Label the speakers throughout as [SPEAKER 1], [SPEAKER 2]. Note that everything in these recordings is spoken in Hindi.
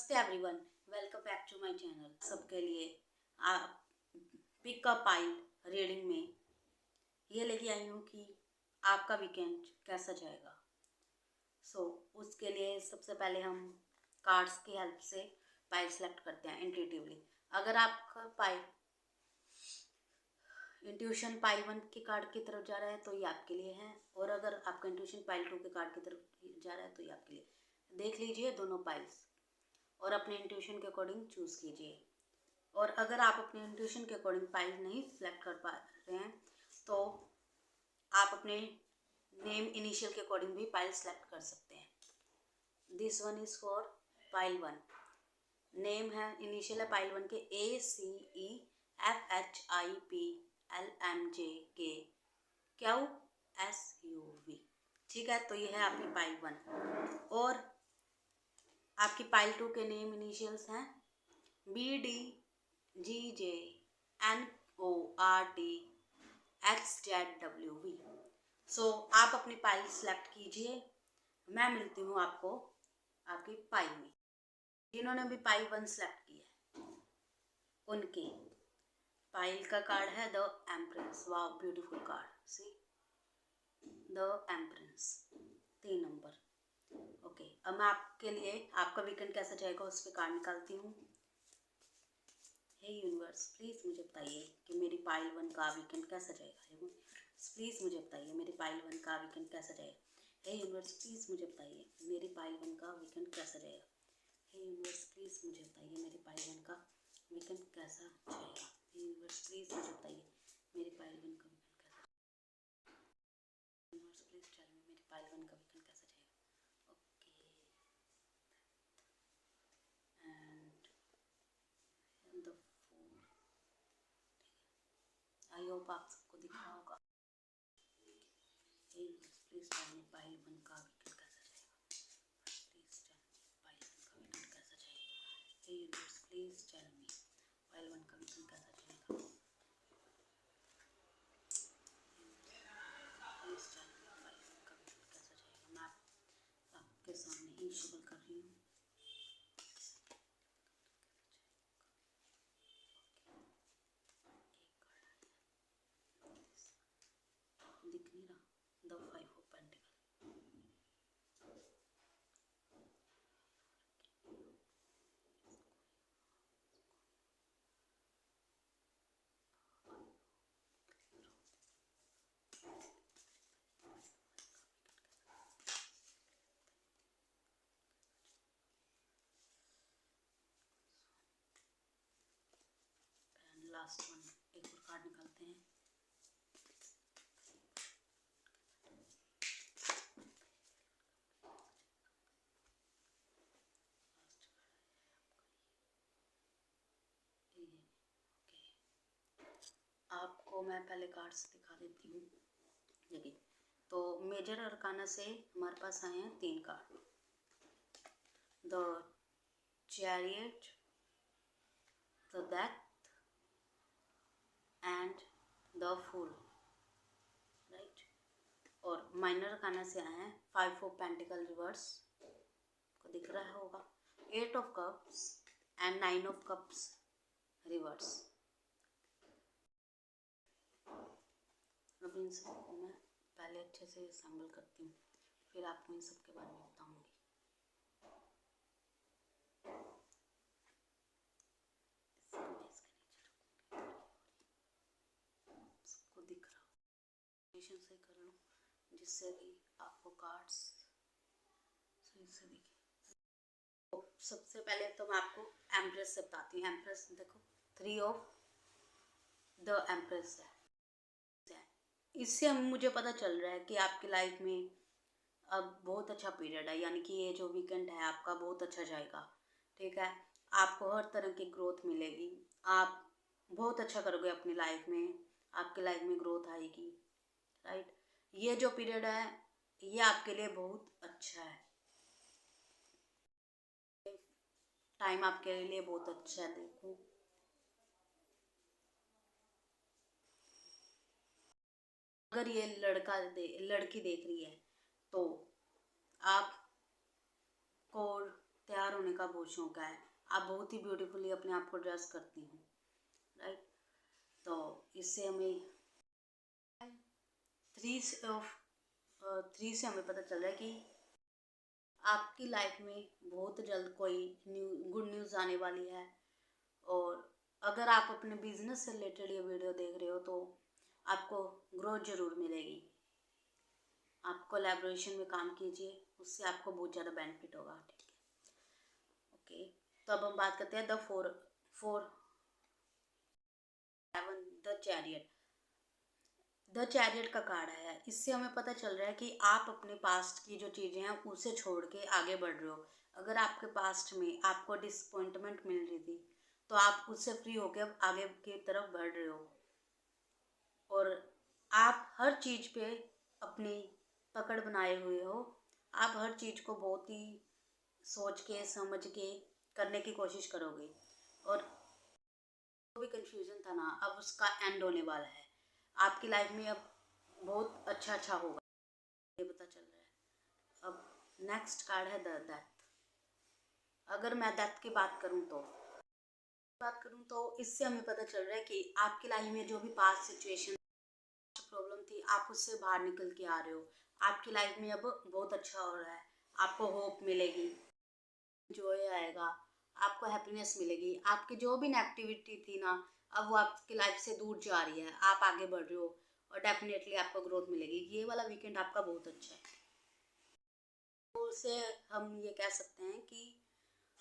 [SPEAKER 1] नमस्ते everyone, welcome back to my channel. सबके लिए पिक अ पाइल रीडिंग में ये लेके आई हूँ कि आपका वीकेंड कैसा जाएगा। उसके लिए सबसे पहले हम कार्ड्स की हेल्प से पाइल सेलेक्ट करते हैं इंट्यूटिवली। अगर आपका पाइल इंट्यूशन पाइल 1 के कार्ड की तरफ जा रहा है तो ये आपके लिए है, और अगर आपका इंट्यूशन पाइल 2 के कार्ड की तरफ जा रहा है तो ये आपके लिए। देख लीजिए दोनों पाइल्स और अपने इंट्यूशन के अकॉर्डिंग चूज़ कीजिए। और अगर आप अपने इंट्यूशन के अकॉर्डिंग पाइल नहीं सेलेक्ट कर पा रहे हैं तो आप अपने नेम इनिशियल के अकॉर्डिंग भी पाइल सेलेक्ट कर सकते हैं। This one is for pile 1। Name है, इनिशियल है पाइल 1 के ACEFHIPLMJKQSUV। ठीक है, तो ये है आपकी पाइल 1। और आपकी पाइल 2 के नेम इनिशियल्स हैं BDGJNORTXZWV। आप अपनी पाइल सेलेक्ट कीजिए। मैं मिलती हूँ आपको आपकी पाइल में। जिन्होंने भी पाइल 1 सेलेक्ट की है उनके पाइल का कार्ड है the empress. Wow, beautiful card. See the empress, 3 number. Okay, अब मैं आपके लिए आपका वीकेंड कैसा जाएगा उस पर कार्ड निकालती हूँ। हे यूनिवर्स, प्लीज़ मुझे बताइए कि मेरी पाइल 1 का वीकेंड कैसा जाएगा। प्लीज़ मुझे बताइए मेरी पाइल 1 का वीकेंड कैसा जाएगा। हे यूनिवर्स, प्लीज़ मुझे बताइए मेरी पाइल 1 का वीकेंड कैसा जाएगा। हे यूनिवर्स, प्लीज़ मुझे बताइए मेरी पाइल 1 का वीकेंड कैसा जाएगा। हे यूनिवर्स, प्लीज़ मुझे बताइए मेरी पाइल 1 का वीकेंड कैसा जाएगा। यूनिवर्स, प्लीज़ टेल मी मेरी पाइल 1 का वीकेंड कैसा जाएगा। Okay, and the fool. I hope आप सबको दिख रहा होगा। Hey universe, please tell me pile 1 का वीकेंड कैसा जाएगा। प्लीज़ टेल मी पाइल 1 का वीकेंड कैसा जाएगा। Hey universe, please tell me pile 1 का वीकेंड कैसा जाएगा। प्लीज़ टेल मी पाइल 1 का वीकेंड कैसा जाएगा। मैं आपके सामने ही शफल कर रही हूँ। दिख नहीं रहा, the 5 of pentacle. Last one, एक और कार्ड निकालते हैं। आपको मैं पहले कार्ड्स दिखा देती हूँ। देखिए, तो मेजर अरकाना से हमारे पास आए हैं 3 card. The chariot, the death and the fool, right. और माइनर अरकाना से आए हैं 5 ऑफ पेंटिकल रिवर्स, को दिख रहा होगा, 8 of cups and 9 of cups reverse. अब इन सबको मैं पहले अच्छे से असेंबल करती हूँ, फिर आपको इन सब के बारे में बताऊँगी। सबको दिख रहा हो से कर लो जिससे कि आपको कार्ड्स सही से दिखे। तो सबसे पहले तो मैं आपको एम्प्रेस से बताती हूँ। एम्प्रेस देखो, 3 ऑफ द एम्प्रेस है। इससे हम मुझे पता चल रहा है कि आपकी लाइफ में अब बहुत अच्छा पीरियड है, यानी कि ये जो वीकेंड है आपका बहुत अच्छा जाएगा। ठीक है, आपको हर तरह की ग्रोथ मिलेगी, आप बहुत अच्छा करोगे अपनी लाइफ में, आपकी लाइफ में ग्रोथ आएगी, राइट। ये जो पीरियड है ये आपके लिए बहुत अच्छा है, टाइम आपके लिए बहुत अच्छा है। देखो, अगर ये लड़की देख रही है तो आपको तैयार होने का बहुत शौक है, आप बहुत ही ब्यूटीफुली अपने आप को ड्रेस करती हैं, राइट। तो इससे हमें थ्री से हमें पता चल रहा है कि आपकी लाइफ में बहुत जल्द कोई गुड न्यूज़ आने वाली है। और अगर आप अपने बिजनेस से रिलेटेड ये वीडियो देख रहे हो तो आपको ग्रोथ ज़रूर मिलेगी। आप कोलैबोरेशन में काम कीजिए, उससे आपको बहुत ज़्यादा बेनिफिट होगा, ठीक है। ओके, तो अब हम बात करते हैं द चैरियट का कार्ड है। इससे हमें पता चल रहा है कि आप अपने पास्ट की जो चीज़ें हैं उसे छोड़ के आगे बढ़ रहे हो। अगर आपके पास्ट में आपको डिसअपॉइंटमेंट मिल रही थी तो आप उससे फ्री होकर अब आगे की तरफ बढ़ रहे हो, और आप हर चीज़ पे अपनी पकड़ बनाए हुए हो। आप हर चीज़ को बहुत ही सोच के समझ के करने की कोशिश करोगे, और जो भी कंफ्यूजन था ना, अब उसका एंड होने वाला है। आपकी लाइफ में अब बहुत अच्छा होगा, ये पता चल रहा है। अब नेक्स्ट कार्ड है द डेथ। अगर मैं डेथ की बात करूं तो इससे हमें पता चल रहा है कि आपकी लाइफ में जो भी पास्ट सिचुएशन प्रॉब्लम थी, आप उससे बाहर निकल के आ रहे हो। आपकी लाइफ में अब बहुत अच्छा हो रहा है, आपको होप मिलेगी, जॉय आएगा, आपको हैप्पीनेस मिलेगी। आपकी जो भी नेगेटिविटी थी ना, अब वो आपकी लाइफ से दूर जा रही है, आप आगे बढ़ रहे हो, और डेफिनेटली आपको ग्रोथ मिलेगी। ये वाला वीकेंड आपका बहुत अच्छा है। तो उसे हम ये कह सकते हैं कि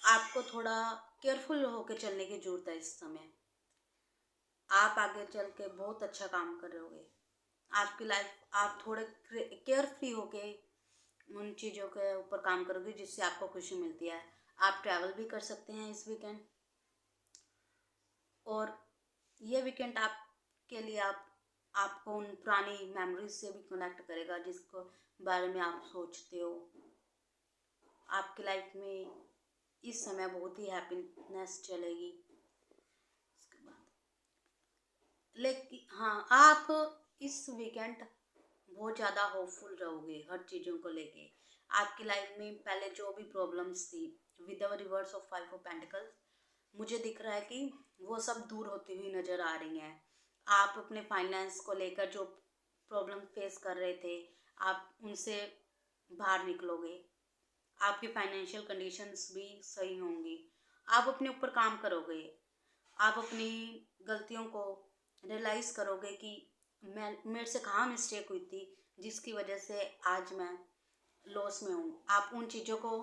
[SPEAKER 1] आपको थोड़ा केयरफुल होकर चलने की ज़रूरत है इस समय। आप आगे चल के बहुत अच्छा काम करोगे। आपकी लाइफ, आप थोड़े केयर फ्री होके उन चीज़ों के ऊपर काम करोगे जिससे आपको खुशी मिलती है। आप ट्रैवल भी कर सकते हैं इस वीकेंड, और ये वीकेंड आपके लिए आपको उन पुरानी मेमोरीज से भी कनेक्ट करेगा जिसको बारे में आप सोचते हो। आपकी लाइफ में इस समय बहुत ही हैप्पीनेस चलेगी। इसके बाद लेकिन हाँ, आप इस वीकेंड बहुत ज़्यादा होपफुल रहोगे हर चीज़ों को लेके। आपकी लाइफ में पहले जो भी प्रॉब्लम्स थी, with the reverse of 5 of pentacles, मुझे दिख रहा है कि वो सब दूर होती हुई नज़र आ रही हैं। आप अपने फाइनेंस को लेकर जो प्रॉब्लम फेस कर रहे थे, आप उनसे बाहर निकलोगे। आपकी फाइनेंशियल कंडीशंस भी सही होंगी। आप अपने ऊपर काम करोगे। आप अपनी गलतियों को रियलाइज़ करोगे कि मेरे से कहाँ मिस्टेक हुई थी जिसकी वजह से आज मैं लॉस में हूँ। आप उन चीज़ों को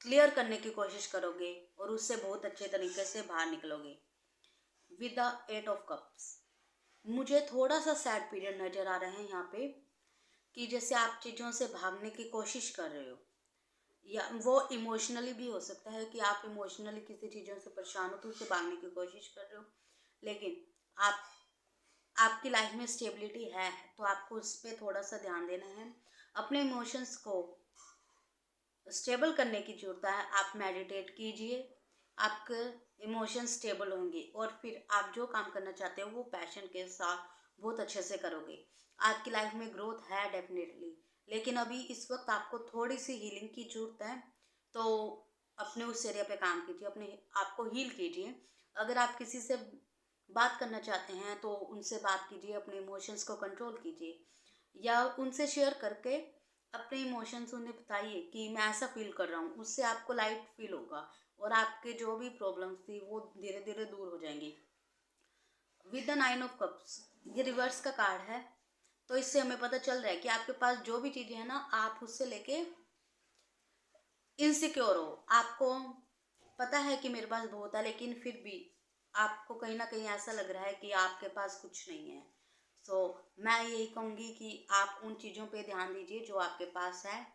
[SPEAKER 1] क्लियर करने की कोशिश करोगे और उससे बहुत अच्छे तरीके से बाहर निकलोगे। विद द 8 ऑफ कप्स, मुझे थोड़ा सा सैड पीरियड नज़र आ रहा है यहाँ पे, कि जैसे आप चीज़ों से भागने की कोशिश कर रहे हो, या वो इमोशनली भी हो सकता है कि आप इमोशनली किसी चीज़ों से परेशान हो तो उससे भागने की कोशिश कर रहे हो। लेकिन आपकी लाइफ में स्टेबिलिटी है तो आपको उस पर थोड़ा सा ध्यान देना है। अपने इमोशंस को स्टेबल करने की ज़रूरत है। आप मेडिटेट कीजिए, आपके इमोशन स्टेबल होंगे और फिर आप जो काम करना चाहते हो वो पैशन के साथ बहुत अच्छे से करोगे। आपकी लाइफ में ग्रोथ है डेफिनेटली, लेकिन अभी इस वक्त आपको थोड़ी सी हीलिंग की ज़रूरत है। तो अपने उस एरिया पे काम कीजिए, अपने आप को हील कीजिए। अगर आप किसी से बात करना चाहते हैं तो उनसे बात कीजिए, अपने इमोशंस को कंट्रोल कीजिए, या उनसे शेयर करके अपने इमोशंस उन्हें बताइए कि मैं ऐसा फील कर रहा हूँ। उससे आपको लाइट फील होगा और आपके जो भी प्रॉब्लम्स थी वो धीरे धीरे दूर हो जाएंगी। विद द 9 ऑफ कप्स, ये रिवर्स का कार्ड है, तो इससे हमें पता चल रहा है कि आपके पास जो भी चीज़ें हैं ना, आप उससे लेके इनसिक्योर हो। आपको पता है कि मेरे पास बहुत है, लेकिन फिर भी आपको कहीं ना कहीं ऐसा लग रहा है कि आपके पास कुछ नहीं है। मैं यही कहूँगी कि आप उन चीज़ों पे ध्यान दीजिए जो आपके पास है,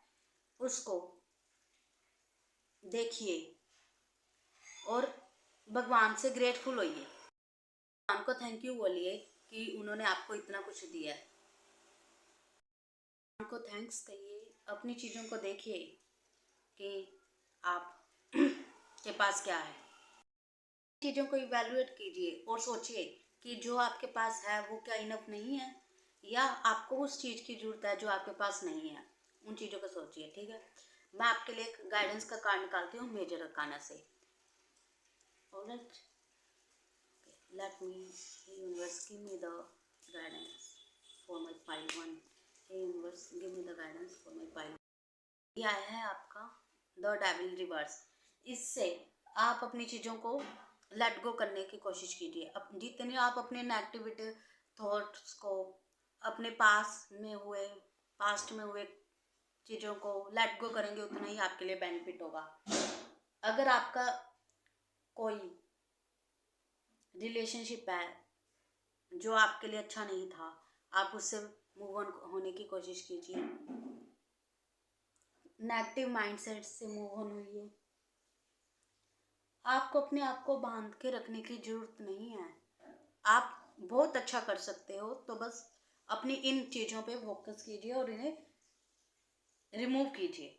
[SPEAKER 1] उसको देखिए और भगवान से ग्रेटफुल होइए। भगवान को थैंक यू बोलिए कि उन्होंने आपको इतना कुछ दिया है। भगवान को थैंक्स कहिए, अपनी चीज़ों को देखिए कि आप के पास क्या है। चीज़ों को इवैल्यूएट कीजिए और सोचिए कि जो आपके पास है वो क्या इनफ नहीं है, या आपको उस चीज़ की ज़रूरत है जो आपके पास नहीं है। उन चीज़ों को सोचिए, ठीक है। मैं आपके लिए एक गाइडेंस का कार्ड निकालती हूँ मेजर अरकाना से। Alright, let me, hey universe give me the guidance for my pile 1। Hey universe give me the guidance for my pile. ये आया है आपका द डेविल रिवर्स। इससे आप अपनी चीज़ों को लेट गो करने की कोशिश कीजिए। अब जितने आप अपने नेगेटिविटी थॉट्स को, अपने पास्ट में हुए चीज़ों को लेट गो करेंगे, उतना ही आपके लिए बेनिफिट होगा। अगर आपका कोई रिलेशनशिप है जो आपके लिए अच्छा नहीं था, आप उससे मूव ऑन होने की कोशिश कीजिए। नेगेटिव माइंडसेट से मूव ऑन होइए। आपको अपने आप को बांध के रखने की जरूरत नहीं है। आप बहुत अच्छा कर सकते हो, तो बस अपनी इन चीज़ों पे फोकस कीजिए और इन्हें रिमूव कीजिए।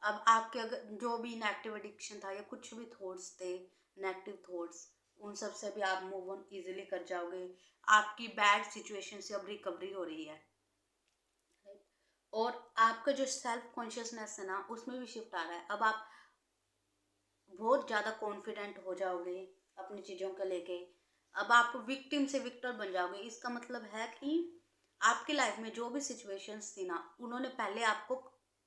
[SPEAKER 1] अब आपके अगर जो भी नेगेटिव एडिक्शन था या कुछ भी थॉट्स थे, नेगेटिव थॉट्स, उन सब से भी आप मूव ऑन इजीली कर जाओगे। आपकी बैड सिचुएशन से अब रिकवरी हो रही है, और आपका जो सेल्फ कॉन्शियसनेस है ना, उसमें भी शिफ्ट आ रहा है। अब आप बहुत ज़्यादा कॉन्फिडेंट हो जाओगे अपनी चीज़ों को लेके। अब आप विक्टिम से विक्टर बन जाओगे। इसका मतलब है कि आपकी लाइफ में जो भी सिचुएशंस थी ना, उन्होंने पहले आपको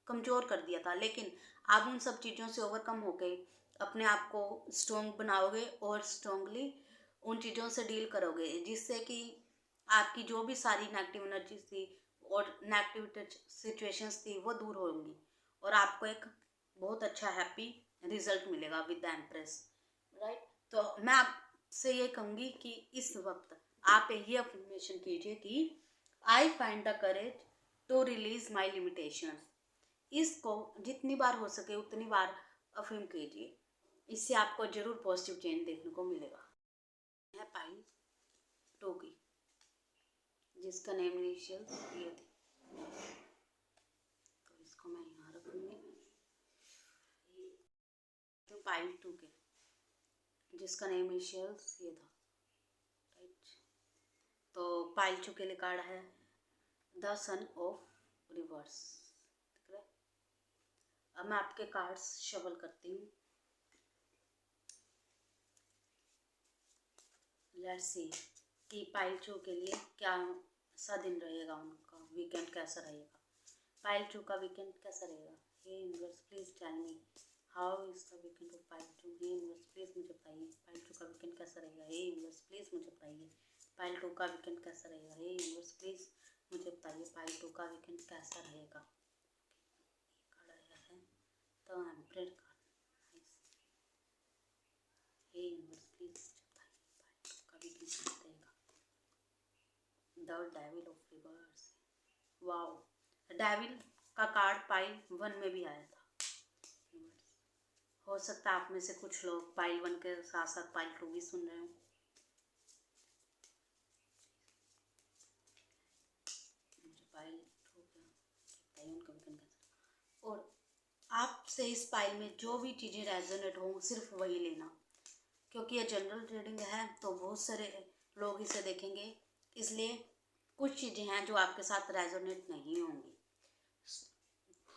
[SPEAKER 1] कमज़ोर कर दिया था, लेकिन आप उन सब चीज़ों से ओवरकम होके अपने आप को स्ट्रॉन्ग बनाओगे और स्ट्रॉन्गली उन चीज़ों से डील करोगे, जिससे कि आपकी जो भी सारी नेगेटिव एनर्जी थी और नेगेटिव सिचुएशंस थी वो दूर होंगी, और आपको एक बहुत अच्छा हैप्पी रिजल्ट मिलेगा विद द एम्प्रेस, राइट। तो मैं आपसे ये कहूँगी कि इस वक्त आप यही अफर्मेशन कीजिए कि I find the courage to release my limitations. इसको जितनी बार हो सके उतनी बार अफर्म कीजिए। इससे आपको जरूर पॉजिटिव चेंज देखने को मिलेगा। है पाइल 2 की, जिसका नेम इनिशियल ये थी, तो इसको मैं यहाँ रखूँगी। तो पाइल 2 के, जिसका नेम इनिशियल्स ये था, राइट। तो पाइल 2 के लिए कार्ड है द सन ऑफ रिवर्स, ठीक है। अब मैं आपके कार्ड्स शफल करती हूँ। लेट्स सी कि पाइल 2 के लिए क्या सा दिन रहेगा, उनका वीकेंड कैसा रहेगा। पाइल 2 का वीकेंड कैसा रहेगा। Hey universe please tell me how is the weekend of pile 2। Hey universe please मुझे बताइए पाइल 2 का वीकेंड कैसा रहेगा। हे यूनिवर्स प्लीज मुझे बताइए पाइल 2 का वीकेंड कैसा रहेगा। हे यूनिवर्स प्लीज मुझे बताइए पाइल 2 का वीकेंड कैसा रहेगा। कार्ड आया है the emperor card. Hey universe please बताइए पाइल 2 का वीकेंड कैसा रहेगा। The devil of reverse. Wow, devil का कार्ड पाइल 1 में भी आया था। हो सकता है आप में से कुछ लोग पाइल 1 के साथ साथ पाइल 2 भी सुन रहे हो। मुझे पाइल 2 बताइए उनका वीकेंड कैसा। और आपसे इस पाइल में जो भी चीज़ें रेजोनेट हो सिर्फ वही लेना, क्योंकि ये जनरल रीडिंग है तो बहुत सारे लोग इसे देखेंगे, इसलिए कुछ चीज़ें हैं जो आपके साथ रेजोनेट नहीं होंगी।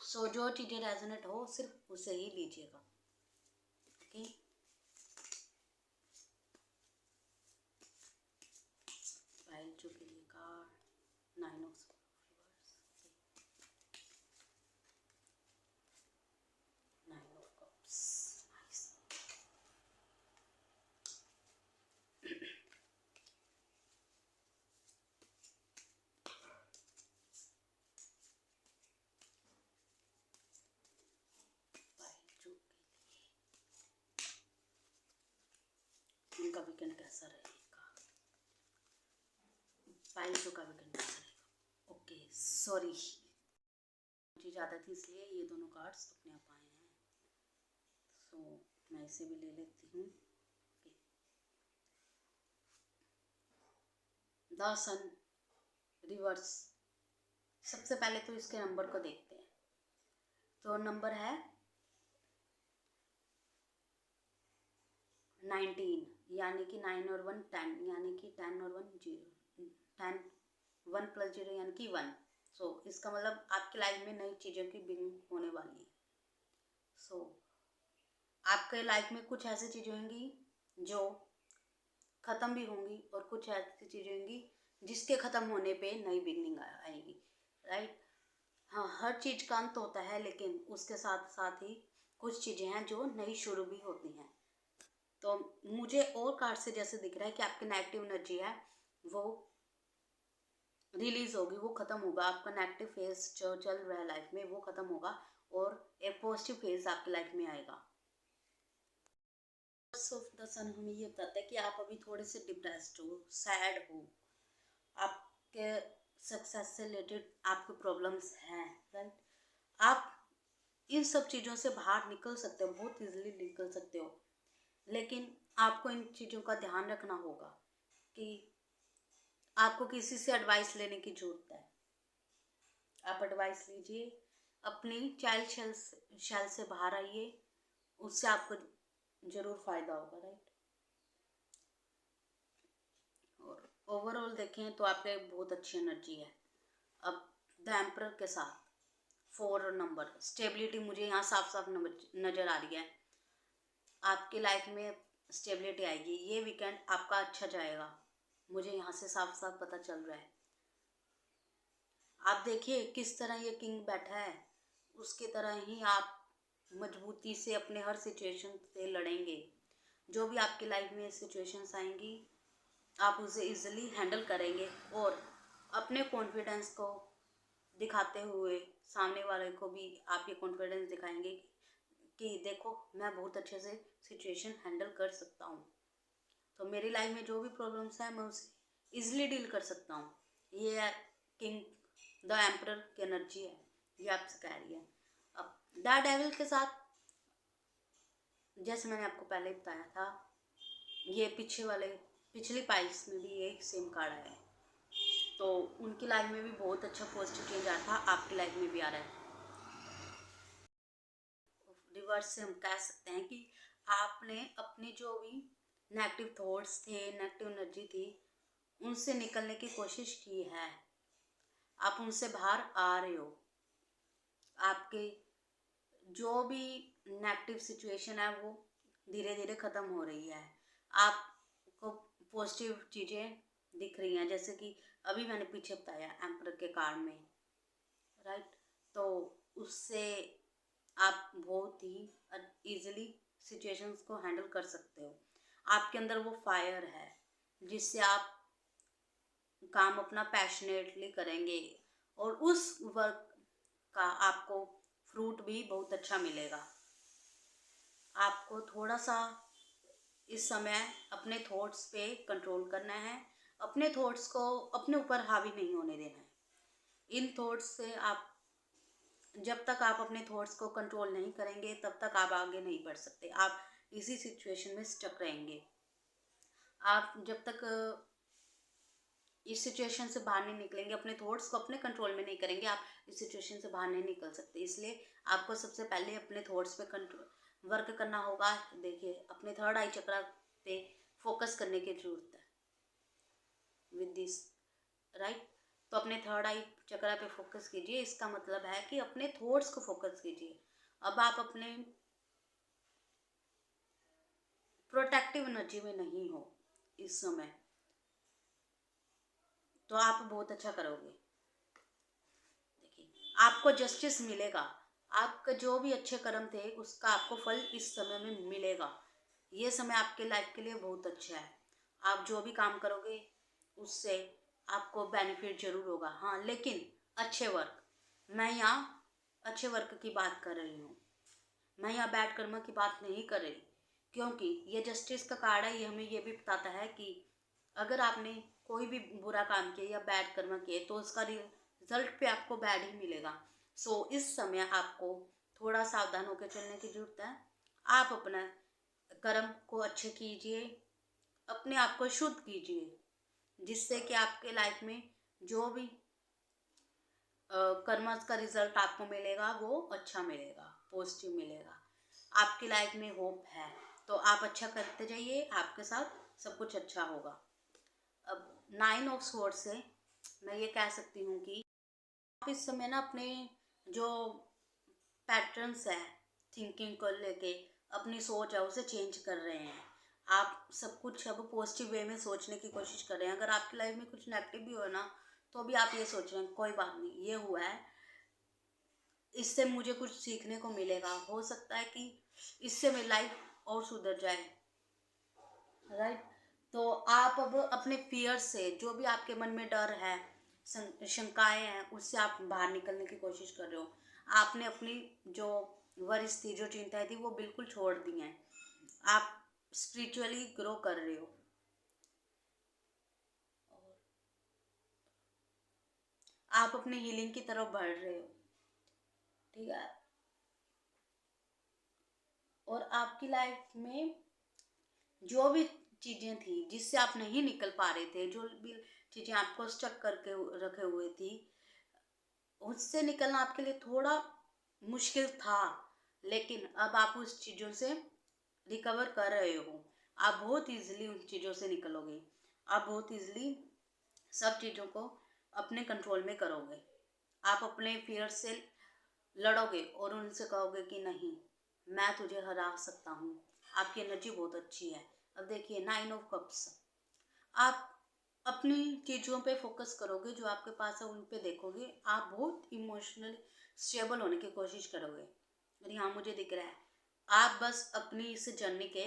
[SPEAKER 1] सो जो चीज़ें रेजोनेट हो सिर्फ उसे ही लीजिएगा, ओके। पाइल 2 के लिए card 9 of reverse, 9 of cups, nice. उनका वीकेंड कैसा रहेगा। पाइल 2 का वीकेंड कैसा रहेगा। ओके सॉरी, मुझे ज़्यादा थी इसलिए ये दोनों कार्ड्स अपने आप आए हैं, सो मैं इसे भी ले लेती हूँ। The sun reverse. सबसे पहले तो इसके नंबर को देखते हैं। तो नंबर है 19, यानी कि 9 और 1 10, यानी कि 10 और 1 0, 10 1 + 0 यानी कि 1। इसका मतलब आपकी लाइफ में नई चीज़ों की बिगिनिंग होने वाली है। आपके लाइफ में कुछ ऐसी चीज़ें होंगी जो ख़त्म भी होंगी और कुछ ऐसी चीज़ें होंगी जिसके ख़त्म होने पे नई बिगिनिंग आएगी, राइट। हाँ, हर चीज़ का अंत होता है, लेकिन उसके साथ साथ ही कुछ चीज़ें हैं जो नई शुरू भी होती हैं। तो मुझे और कार्ड से जैसे दिख रहा है कि आपकी नेगेटिव एनर्जी है वो रिलीज होगी, वो खत्म होगा। आपका नेगेटिव फेज जो चल रहा है लाइफ में वो खत्म होगा और एक पॉजिटिव फेज आपकी लाइफ में आएगा। ऑफ द सन हमें ये बताता है कि आप अभी थोड़े से डिप्रेस्ड हो, सैड हो, आपके सक्सेस से रिलेटेड आपके प्रॉब्लम्स हैं, राइट। आप इन सब चीज़ों से बाहर निकल सकते हो, बहुत इजीली निकल सकते हो, लेकिन आपको इन चीज़ों का ध्यान रखना होगा कि आपको किसी से एडवाइस लेने की जरूरत है। आप एडवाइस लीजिए, अपनी चाइल्ड शेल से बाहर आइए, उससे आपको जरूर फायदा होगा, राइट। और ओवरऑल देखें तो आपके बहुत अच्छी एनर्जी है। अब द एम्परर के साथ 4 नंबर स्टेबिलिटी मुझे यहाँ साफ साफ नज़र आ रही है। आपकी लाइफ में स्टेबिलिटी आएगी, ये वीकेंड आपका अच्छा जाएगा, मुझे यहाँ से साफ साफ पता चल रहा है। आप देखिए किस तरह ये किंग बैठा है, उसके तरह ही आप मजबूती से अपने हर सिचुएशन से लड़ेंगे। जो भी आपकी लाइफ में सिचुएशंस आएंगी आप उसे इजीली हैंडल करेंगे और अपने कॉन्फिडेंस को दिखाते हुए सामने वाले को भी आप ये कॉन्फिडेंस दिखाएंगे कि देखो मैं बहुत अच्छे से सिचुएशन हैंडल कर सकता हूँ। तो मेरी लाइफ में जो भी प्रॉब्लम्स हैं मैं उसे इजीली डील कर सकता हूँ। ये है किंग द एम्परर की एनर्जी है, ये आपसे कह रही है। अब द डेविल के साथ जैसे मैंने आपको पहले बताया था, ये पिछली पाइल्स में भी एक सेम कार्ड आया है, तो उनकी लाइफ में भी बहुत अच्छा पॉजिटिव चेंज आया था, आपकी लाइफ में भी आ रहा है। रिवर्स से हम कह सकते हैं कि आपने अपनी जो भी नेगेटिव थॉट्स थे, नेगेटिव एनर्जी थी, उनसे निकलने की कोशिश की है। आप उनसे बाहर आ रहे हो। आपके जो भी नेगेटिव सिचुएशन है वो धीरे धीरे ख़त्म हो रही है। आपको पॉजिटिव चीज़ें दिख रही हैं, जैसे कि अभी मैंने पीछे बताया एम्परर के कार्ड में, राइट। तो उससे आप बहुत ही इजीली सिचुएशंस को हैंडल कर सकते हो। आपके अंदर वो फायर है जिससे आप काम अपना पैशनेटली करेंगे और उस वर्क का आपको फ्रूट भी बहुत अच्छा मिलेगा। आपको थोड़ा सा इस समय अपने थॉट्स पे कंट्रोल करना है, अपने थॉट्स को अपने ऊपर हावी नहीं होने देना है। इन थॉट्स से आप जब तक आप अपने थॉट्स को कंट्रोल नहीं करेंगे तब तक आप आगे नहीं बढ़ सकते। आप इसी सिचुएशन में स्टक रहेंगे। आप जब तक इस सिचुएशन से बाहर नहीं निकलेंगे, अपने थॉट्स को अपने कंट्रोल में नहीं करेंगे, आप इस सिचुएशन से बाहर नहीं निकल सकते। इसलिए आपको सबसे पहले अपने थॉट्स पे कंट्रोल वर्क करना होगा। देखिए अपने थर्ड आई चक्र पे फोकस करने की जरूरत है विद दिस, राइट। तो अपने थर्ड आई चक्र पे फोकस कीजिए। इसका मतलब है कि अपने थॉट्स को फोकस कीजिए। अब आप अपने प्रोटेक्टिव एनर्जी में नहीं हो इस समय, तो आप बहुत अच्छा करोगे। देखिए आपको जस्टिस मिलेगा, आपका जो भी अच्छे कर्म थे उसका आपको फल इस समय में मिलेगा। ये समय आपके लाइफ के लिए बहुत अच्छा है। आप जो भी काम करोगे उससे आपको बेनिफिट जरूर होगा। हाँ, लेकिन अच्छे वर्क, मैं यहाँ अच्छे वर्क की बात कर रही हूँ, मैं यहाँ बैड कर्म की बात नहीं कर रही, क्योंकि ये जस्टिस का कार्ड है। ये हमें ये भी बताता है कि अगर आपने कोई भी बुरा काम किया या बैड कर्म किए तो उसका रिजल्ट पे आपको बैड ही मिलेगा। इस समय आपको थोड़ा सावधान होकर चलने की जरूरत है। आप अपना कर्म को अच्छे कीजिए, अपने आप को शुद्ध कीजिए, जिससे कि आपके लाइफ में जो भी कर्म का रिजल्ट आपको मिलेगा वो अच्छा मिलेगा, पॉजिटिव मिलेगा। आपकी लाइफ में होप है, तो आप अच्छा करते जाइए, आपके साथ सब कुछ अच्छा होगा। अब 9 ऑफ स्वॉर्ड्स से मैं ये कह सकती हूँ कि आप इस समय ना अपने जो पैटर्न्स है थिंकिंग को लेके, अपनी सोच है उसे चेंज कर रहे हैं। आप सब कुछ अब पॉजिटिव वे में सोचने की कोशिश कर रहे हैं। अगर आपकी लाइफ में कुछ नेगेटिव भी हो ना, तो भी आप ये सोच रहे हैं कोई बात नहीं, ये हुआ है, इससे मुझे कुछ सीखने को मिलेगा, हो सकता है कि इससे मेरी लाइफ और सुधर जाए। राइट। तो आप अब अपने फियर से, जो भी आपके मन में डर है, शंकाएं हैं, उससे आप बाहर निकलने की कोशिश कर रहे हो। आपने अपनी जो वरिस थी, जो चिंताएं थी, वो बिल्कुल छोड़ दी हैं। आप स्पिरिचुअली ग्रो कर रहे हो। आप अपने हीलिंग की तरफ बढ़ रहे हो। ठीक है। और आपकी लाइफ में जो भी चीज़ें थी जिससे आप नहीं निकल पा रहे थे, जो भी चीज़ें आपको स्टक करके रखे हुए थी, उससे निकलना आपके लिए थोड़ा मुश्किल था, लेकिन अब आप उस चीज़ों से रिकवर कर रहे हो। आप बहुत इजीली उन चीज़ों से निकलोगे। आप बहुत इजीली सब चीज़ों को अपने कंट्रोल में करोगे। आप अपने फियर से लड़ोगे और उनसे कहोगे कि नहीं, मैं तुझे हरा सकता हूँ। आपकी एनर्जी बहुत अच्छी है। अब देखिए 9 ऑफ कप्स। आप अपनी चीज़ों पे फोकस करोगे, जो आपके पास है उन पे देखोगे। आप बहुत इमोशनल स्टेबल होने की कोशिश करोगे। और यहाँ मुझे दिख रहा है आप बस अपनी इस जर्नी के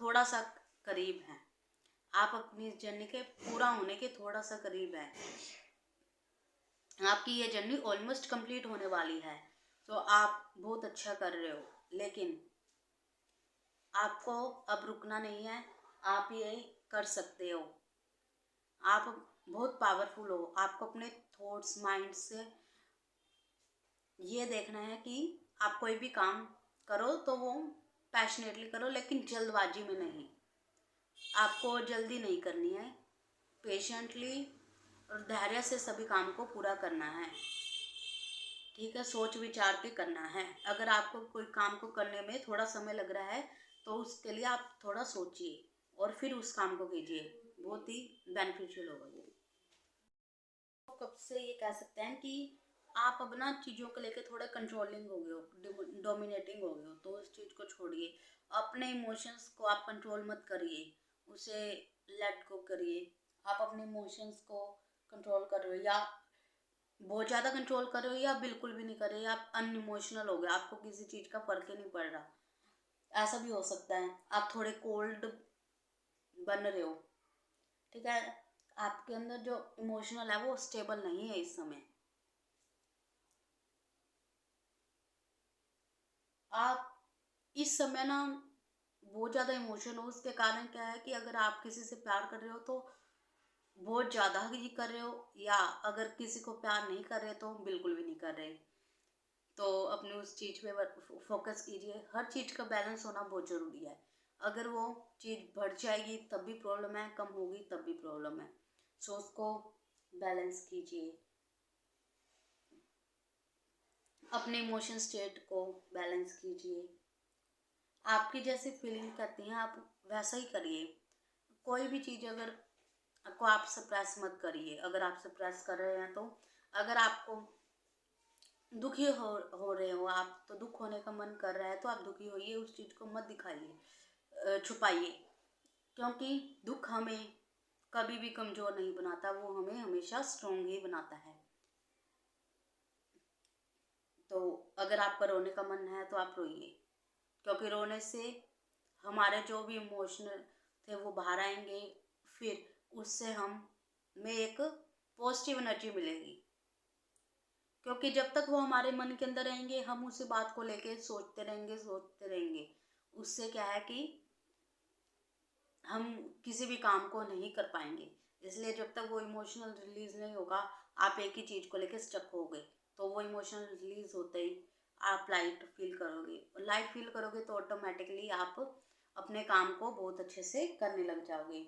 [SPEAKER 1] थोड़ा सा करीब हैं। आप अपनी जर्नी के पूरा होने के थोड़ा सा करीब हैं। आपकी ये जर्नी ऑलमोस्ट कंप्लीट होने वाली है। तो आप बहुत अच्छा कर रहे हो, लेकिन आपको अब रुकना नहीं है। आप ये कर सकते हो। आप बहुत पावरफुल हो। आपको अपने थॉट्स माइंड से ये देखना है कि आप कोई भी काम करो तो वो पैशनेटली करो, लेकिन जल्दबाजी में नहीं। आपको जल्दी नहीं करनी है। पेशेंटली और धैर्य से सभी काम को पूरा करना है। ठीक है, सोच विचार के करना है। अगर आपको कोई काम को करने में थोड़ा समय लग रहा है, तो उसके लिए आप थोड़ा सोचिए और फिर उस काम को कीजिए। बहुत ही बेनिफिशियल होगा वो। तो कब से ये कह सकते हैं कि आप अब ना चीज़ों को लेके थोड़े कंट्रोलिंग हो गए हो, डोमिनेटिंग हो गए हो। तो उस चीज़ को छोड़िए। अपने इमोशंस को आप कंट्रोल मत करिए, उसे लेट गो करिए। आप अपने इमोशंस को कंट्रोल कर रहे हो, या बहुत ज़्यादा कंट्रोल कर रहे हो, या बिल्कुल भी नहीं कर रहे, आप अनइमोशनल हो गए, आपको किसी चीज़ का फर्क ही नहीं पड़ रहा। ऐसा भी हो सकता है आप थोड़े कोल्ड बन रहे हो। ठीक है, आपके अंदर जो इमोशनल है वो स्टेबल नहीं है इस समय। आप इस समय ना बहुत ज़्यादा इमोशन हो। उसके कारण क्या है कि अगर आप किसी से प्यार कर रहे हो तो बहुत ज़्यादा ही कर रहे हो, या अगर किसी को प्यार नहीं कर रहे तो बिल्कुल भी नहीं कर रहे। तो अपने उस चीज़ पे फोकस कीजिए। हर चीज़ का बैलेंस होना बहुत ज़रूरी है। अगर वो चीज़ बढ़ जाएगी तब भी प्रॉब्लम है, कम होगी तब भी प्रॉब्लम है। सो उसको बैलेंस कीजिए। अपने इमोशन स्टेट को बैलेंस कीजिए। आपकी जैसी फीलिंग करती हैं आप वैसा ही करिए। कोई भी चीज़ अगर आपको, आप सप्रेस मत करिए। अगर आप सप्रेस कर रहे हैं तो, अगर आपको दुखी हो रहे हो आप, तो दुख होने का मन कर रहा है तो आप दुखी होइए। उस चीज़ को मत दिखाइए, छुपाइए। क्योंकि दुख हमें कभी भी कमज़ोर नहीं बनाता, वो हमें हमेशा स्ट्रोंग ही बनाता है। तो अगर आपका रोने का मन है तो आप रोइए, क्योंकि रोने से हमारे जो भी इमोशनल थे वो बाहर आएंगे। फिर उससे हम में एक पॉजिटिव एनर्जी मिलेगी। क्योंकि जब तक वो हमारे मन के अंदर रहेंगे, हम उसी बात को लेके सोचते रहेंगे। उससे क्या है कि हम किसी भी काम को नहीं कर पाएंगे। इसलिए जब तक वो इमोशनल रिलीज नहीं होगा, आप एक ही चीज़ को लेके स्टक होगे। तो वो इमोशनल रिलीज होते ही आप लाइट फील करोगे, और लाइट फील करोगे तो ऑटोमेटिकली आप अपने काम को बहुत अच्छे से करने लग जाओगे।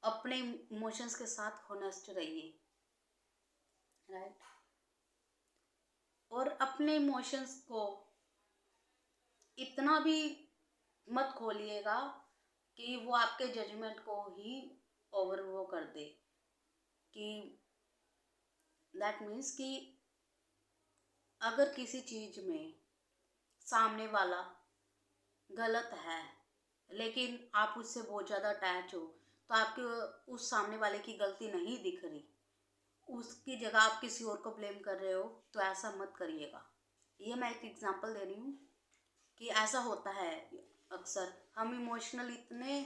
[SPEAKER 1] अपने इमोशंस के साथ होनेस्ट रहिए। राइट। और अपने इमोशंस को इतना भी मत खोलिएगा कि वो आपके जजमेंट को ही ओवर वो कर दे। कि दैट मीन्स कि अगर किसी चीज में सामने वाला गलत है लेकिन आप उससे बहुत ज़्यादा अटैच हो, तो आपके उस सामने वाले की गलती नहीं दिख रही, उसकी जगह आप किसी और को ब्लेम कर रहे हो, तो ऐसा मत करिएगा। ये मैं एक एग्जांपल दे रही हूँ कि ऐसा होता है अक्सर। हम इमोशनल इतने,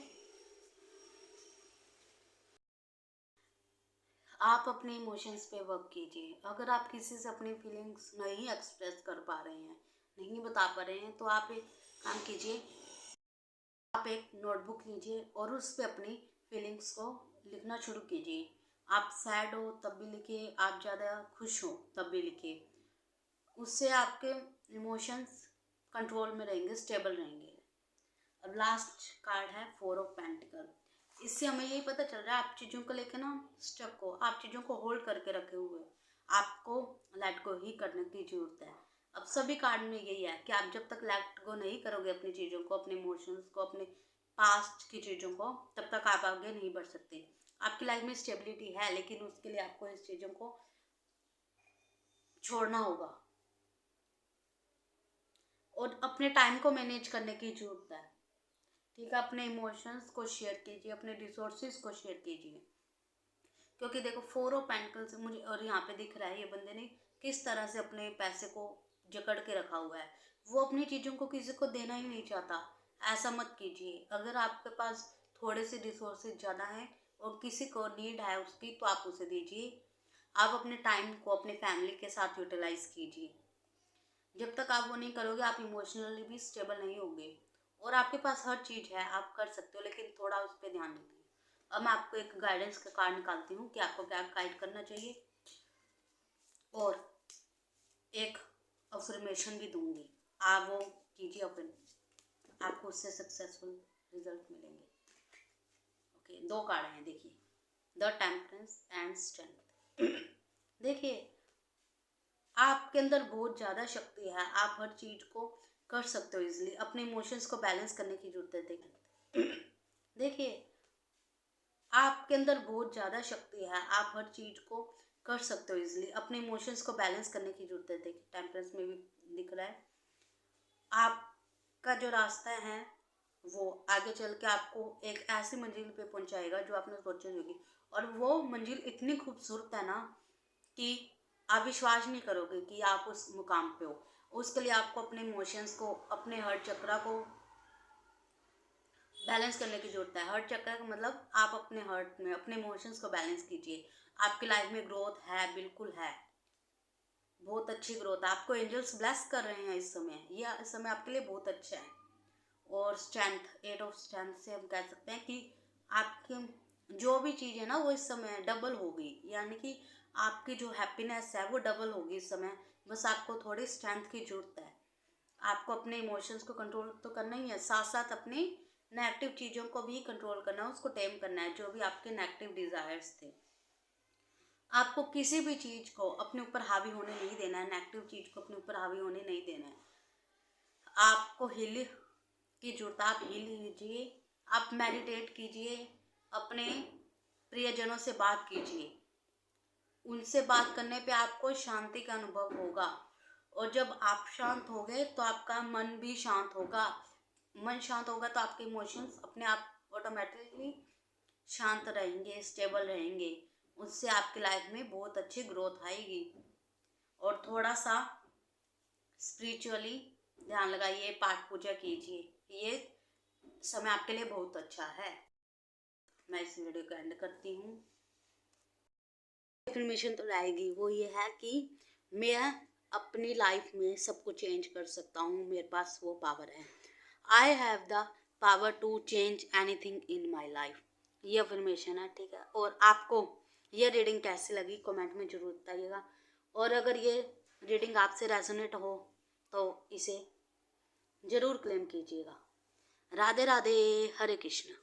[SPEAKER 1] आप अपने इमोशंस पे वर्क कीजिए। अगर आप किसी से अपनी फीलिंग्स नहीं एक्सप्रेस कर पा रहे हैं, नहीं बता पा रहे हैं, तो आप एक काम कीजिए, आप एक नोटबुक लीजिए और उस पे अपनी फीलिंग्स को लिखना शुरू कीजिए। आप सैड हो तब भी लिखिए, आप ज़्यादा खुश हो तब भी लिखिए। उससे आपके इमोशंस कंट्रोल में रहेंगे, स्टेबल रहेंगे। अब लास्ट कार्ड है 4 ऑफ पेंटिकल। इससे हमें यही पता चल रहा है आप चीज़ों को लेकर ना स्टक हो, आप चीज़ों को होल्ड करके रखे हुए, आपको लेट गो ही करने की जरूरत है। अब सभी कार्ड में यही है कि आप जब तक लेट गो नहीं करोगे अपनी चीज़ों को, अपने इमोशंस को, अपने पास्ट की चीज़ों को, तब तक आप आगे नहीं बढ़ सकते। आपकी लाइफ में स्टेबिलिटी है, लेकिन उसके लिए आपको इस चीज़ों को छोड़ना होगा और अपने टाइम को मैनेज करने की जरूरत है। ठीक है, अपने इमोशंस को शेयर कीजिए, अपने रिसोर्सेज को शेयर कीजिए। क्योंकि देखो 4 ऑफ पेंटिकल्स मुझे और यहाँ पे दिख रहा है, ये बंदे ने किस तरह से अपने पैसे को जकड़ के रखा हुआ है। वो अपनी चीज़ों को किसी को देना ही नहीं चाहता। ऐसा मत कीजिए। अगर आपके पास थोड़े से रिसोर्सेज ज़्यादा हैं और किसी को नीड है उसकी, तो आप उसे दीजिए। आप अपने टाइम को अपने फैमिली के साथ यूटिलाइज कीजिए। जब तक आप वो नहीं करोगे, आप इमोशनली भी स्टेबल नहीं होगे। और आपके पास हर चीज़ है, आप कर सकते हो, लेकिन थोड़ा उस पर ध्यान दीजिए। अब मैं आपको एक गाइडेंस का कार्ड निकालती हूँ कि आपको क्या गाइड करना चाहिए, और एक अफर्मेशन भी दूंगी। आप वो कीजिए, आपको उससे सक्सेसफुल रिजल्ट मिलेंगे। ओके, 2 कार्ड हैं, देखिए, द टेम्परेंस एंड स्ट्रेंथ। देखिए, आपके अंदर बहुत ज़्यादा शक्ति है, आप हर चीज़ को कर सकते हो इजीली। अपने इमोशंस को बैलेंस करने की जरूरत है। देखिए, आपके अंदर बहुत ज़्यादा शक्ति है, आप हर चीज़ को कर सकते हो इजीली। अपने इमोशंस को बैलेंस करने की जरूरत है। देखिए, टेम्परेंस में भी दिख रहा है आपका जो रास्ता है वो आगे चल के आपको एक ऐसी मंजिल पे पहुंचाएगा जो आपने सोची होगी। और वो मंजिल इतनी खूबसूरत है ना कि आप विश्वास नहीं करोगे कि आप उस मुकाम पे हो। उसके लिए आपको अपने इमोशंस को, अपने हर चक्रा को बैलेंस करने की जरूरत है। हर्ट चक्र का मतलब आप अपने हर्ट में अपने इमोशंस को बैलेंस कीजिए। आपकी लाइफ में ग्रोथ है, बिल्कुल है, बहुत अच्छी ग्रोथ है। आपको एंजल्स ब्लेस कर रहे हैं इस समय, ये इस समय आपके लिए बहुत अच्छा है। और स्ट्रेंथ, 8 ऑफ स्ट्रेंथ से हम कह सकते हैं कि आपकी जो भी चीज़ है ना वो इस समय डबल होगी, यानी कि आपकी जो हैप्पीनेस है वो डबल होगी इस समय। बस आपको थोड़ी स्ट्रेंथ की जरूरत है। आपको अपने इमोशंस को कंट्रोल तो करना ही है, साथ साथ अपनी नेगेटिव चीज़ों को भी कंट्रोल करना है, उसको टेम करना है, जो भी आपके नेगेटिव डिज़ायर्स थे। आपको किसी भी चीज़ को अपने ऊपर हावी होने नहीं देना है, नेगेटिव चीज़ को अपने ऊपर हावी होने नहीं देना है। आपको हील की जरूरत, आप हील लीजिए, आप मेडिटेट कीजिए, अपने प्रियजनों से बात कीजिए। उनसे बात करने पे आपको शांति का अनुभव होगा। और जब आप शांत हो गए तो आपका मन भी शांत होगा। मन शांत होगा तो आपके इमोशंस अपने आप ऑटोमेटिकली शांत रहेंगे, स्टेबल रहेंगे। उससे आपकी लाइफ में बहुत अच्छी ग्रोथ आएगी। और थोड़ा सा स्पिरिचुअली ध्यान लगाइए, पाठ पूजा कीजिए, ये समय आपके लिए बहुत अच्छा है। मैं इस वीडियो को एंड करती हूँ। इन्फॉर्मेशन तो आएगी, वो ये है कि मैं अपनी लाइफ में सब कुछ चेंज कर सकता हूँ, मेरे पास वो पावर है। I have the power to change anything in my life, ये अफर्मेशन है, ठीक है। और आपको ये रीडिंग कैसी लगी कमेंट में जरूर बताइएगा। और अगर ये रीडिंग आपसे रेजोनेट हो तो इसे ज़रूर क्लेम कीजिएगा। राधे राधे, हरे कृष्ण।